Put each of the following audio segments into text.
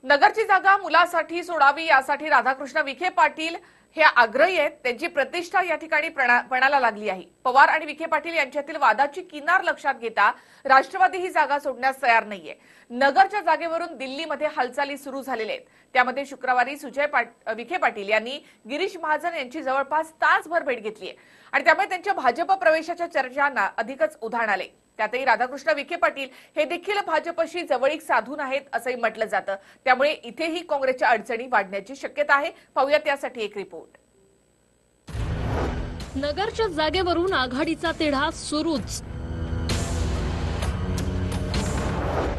नगरची जागा मुलासाठी सोडावी यासाठी राधाकृष्ण विखे पाटील हे आग्रही आहेत। त्यांची प्रतिष्ठा या ठिकाणी पणाला लागली आहे। पवार आणि विखे पाटील यांच्यातील वादाची किनार लक्षात घेता राष्ट्रवादी ही जागा सोडण्यास तयार नाहीये। नगरच्या जागेवरून दिल्लीमध्ये हालचाली सुरू झालेल्या आहेत। त्यामध्ये शुक्रवारी सुजय विखे पाटील यांनी गिरीश महाजन यांची जवळपास तासभर भेट घेतली आहे आणि त्यामुळे त्यांच्या भाजप प्रवेशाच्या चर्चांना अधिकच उधाण आले। त्यातही राधाकृष्ण विखे पाटील हे देखील भाजपशी जवळीक साधून आहेत असंही म्हटलं जातं। त्यामुळे इथेही काँग्रेसच्या अडचणी वाढण्याची शक्यता आहे। पाहूया त्यासाठी एक रिपोर्ट। नगरच्या जागेवरून आघाडीचा तिढा सुरूच।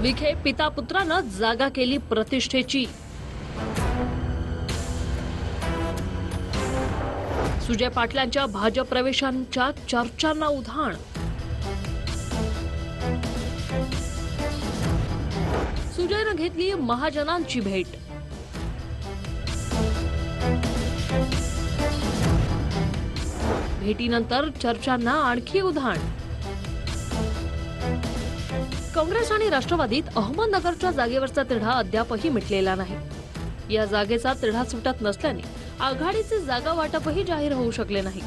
विखे पिता पुत्रानं जागा केली प्रतिष्ठेची। सुजय पाटलांच्या भाजप प्रवेशांच्या चर्चांना उधाण। सुजयनं घेतली महाजनांची भेट। भेटीनंतर चर्चांना आणखी उधाण। काँग्रेस आणि राष्ट्रवादीत अहमदनगरच्या जागेवरचा तिढा अद्यापही मिटलेला नाही। या जागेचा तिढा सुटत नसल्याने आघाडीचे जागा वाटपही जाहीर होऊ शकले नाही।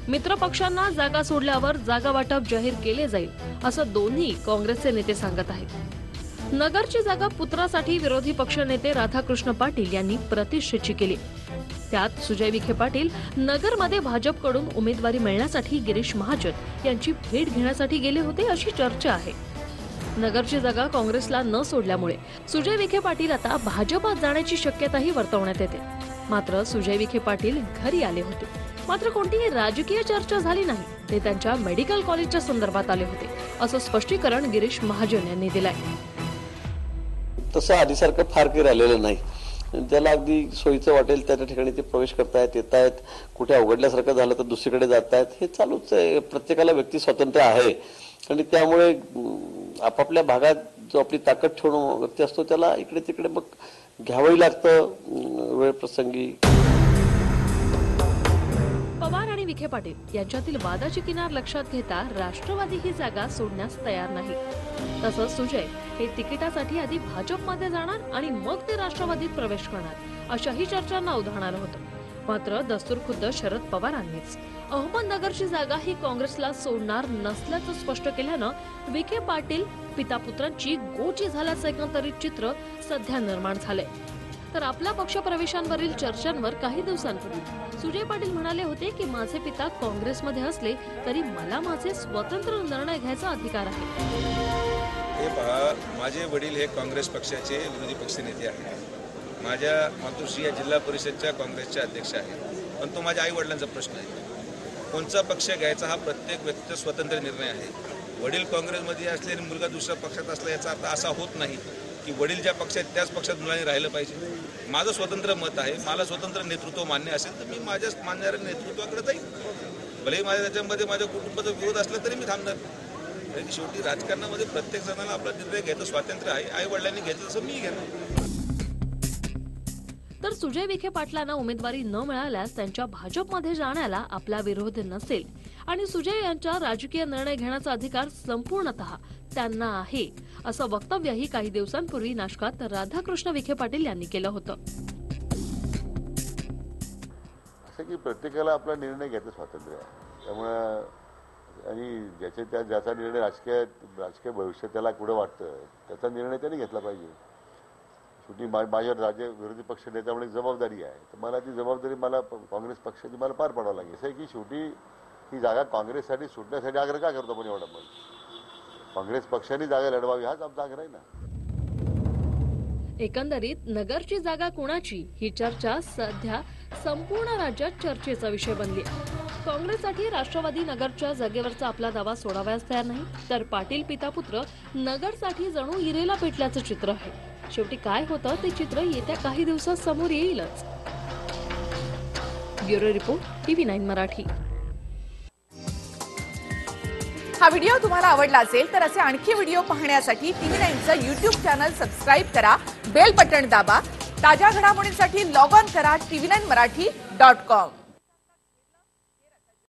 मित्र पक्षांना जागा सोडल्यावर जागा वाटप जाहीर केले जाईल असं दोन्ही काँग्रेसचे नेते सांगत आहेत। नगरची जागा पुत्रासाठी विरोधी पक्षनेते राधाकृष्ण पाटील यांनी प्रतिष्ठेची केली। त्यात सुजय विखे पाटील नगरमध्ये भाजपकडून उमेदवारी मिळण्यासाठी गिरीश महाजन यांची भेट घेण्यासाठी गेले होते अशी चर्चा आहे। नगरची जागा काँग्रेसला न सोडल्यामुळे सुजय विखे पाटील आता भाजपात जाण्याची शक्यताही वर्तवण्यात येते। मात्र सुजय विखे पाटील घरी आले होते, मात्र कोणतीही राजकीय चर्चा झाली नाही। ते त्यांच्या मेडिकल कॉलेजच्या संदर्भात आले होते असं स्पष्टीकरण गिरीश महाजन यांनी दिलंय। तसं आधीसारखं फार काही राहिलेलं नाही। ज्याला अगदी सोयीचं वाटेल त्या ठिकाणी ते प्रवेश करतायत, येत आहेत। कुठे अवघडल्यासारखं झालं तर दुसरीकडे जात आहेत। हे चालूच आहे। प्रत्येकाला व्यक्ती स्वातंत्र्य आहे आणि त्यामुळे आपापल्या भागात जो आपली ताकद ठेवून व्यक्ती असतो त्याला इकडे तिकडे मग घ्यावंही लागतं वेळ प्रसंगी। पवार आणि विखे पाटील यांच्यातील वादाची किनार लक्षात घेता राष्ट्रवादी ही जागा सोडण्यास तयार नाही। तसंच सुजय हे तिकिटासाठी आधी भाजपमध्ये जाणार आणि मग ते राष्ट्रवादीत प्रवेश करणार अशाही चर्चांना उधाण आलं होतं। मात्र दस्तूरखुद्द शरद पवारांनीच अहमदनगरची जागा ही काँग्रेसला सोडणार नसल्याचं स्पष्ट केल्यानं विखे पाटील पिता पुत्रांची गोची झाल्याचं एकंदरीत चित्र सध्या निर्माण झालंय। तर आपल्या पक्ष प्रवेशांवरील चर्चांवर काही दिवसांपूर्वी सुजय पाटील म्हणाले होते की माझे पिता काँग्रेसमध्ये असले तरी मला माझे स्वतंत्र निर्णय घ्यायचा अधिकार आहे। हे पहा, माझे वडील हे काँग्रेस पक्षाचे विरोधी पक्षनेते आहेत। माझ्या मातोश्री या जिल्हा परिषदच्या काँग्रेसच्या अध्यक्ष आहेत। पण तो माझ्या आई वडिलांचा प्रश्न आहे। कोणता पक्ष घ्यायचा हा प्रत्येक व्यक्तीचा स्वतंत्र निर्णय आहे। वडील काँग्रेसमध्ये असले आणि मुलगा दुसऱ्या पक्षात असला याचा अर्थ असा होत नाही की वडील ज्या पक्षात त्याच पक्षात मुलांनी राहिलं पाहिजे। माझं स्वतंत्र मत आहे। मला स्वतंत्र नेतृत्व मान्य असेल तर मी माझ्या मानणाऱ्या नेतृत्वाकडे जाईल। भले माझ्या त्याच्यामध्ये माझ्या कुटुंबाचा विरोध असला तरी मी थांबणार। शेवटी राजकारणामध्ये प्रत्येक जणाला आपला निर्णय घ्यायचं स्वातंत्र्य आहे। आई वडिलांनी घेतलं तसं मी घेणार। तर सुजय विखे पाटलांना उमेदवारी न मिळाल्यास त्यांच्या भाजपमध्ये जाण्याला आपला विरोध नसेल आणि सुजय यांचा राजकीय निर्णय घेण्याचा अधिकार संपूर्णतः त्यांना आहे असं वक्तव्यही काही दिवसांपूर्वी नाशकात राधाकृष्ण विखे पाटील यांनी केलं होतं। असं की प्रत्येकाला आपला निर्णय घ्यायचं स्वातंत्र्य आहे। त्यामुळे आणि ज्याचा निर्णय राजकीय भविष्य त्याला पुढे वाटतं त्याचा निर्णय त्यांनी घेतला पाहिजे। शेवटी माझ्या राज्य विरोधी पक्ष नेत्यामुळे जबाबदारी आहे, तर मला ती जबाबदारी मला काँग्रेस पक्षाची मला पार पाडावं लागेल। असं आहे की शेवटी ही जागा काँग्रेससाठी सुटण्यासाठी आग्रह का करतो पण एवढा मग काँग्रेस पक्षाने जागा लढवावी हाच आमचा आग्रह आहे ना। एकंदरीत नगरची जागा कुणाची ही चर्चा सध्या संपूर्ण राज्यात चर्चेचा विषय बनली आहे। काँग्रेससाठी राष्ट्रवादी नगरच्या जागेवरचा आपला दावा सोडावयास तयार नाही, तर पाटील पिता पुत्र नगरसाठी जणू इरेला पेटल्याचं चित्र आहे। शेवटी काय होतं ते चित्र येत्या काही दिवसात समोर येईलच। Bureau report TV9 Marathi. हा व्हिडिओ तुम्हाला आवडला असेल तर असे आणखी व्हिडिओ पाहण्यासाठी TV9चं YouTube चॅनल सबस्क्राइब करा, बेल बटन दाबा। ताज्या घडामोडींसाठी लॉग ऑन करा tv9marathi.com।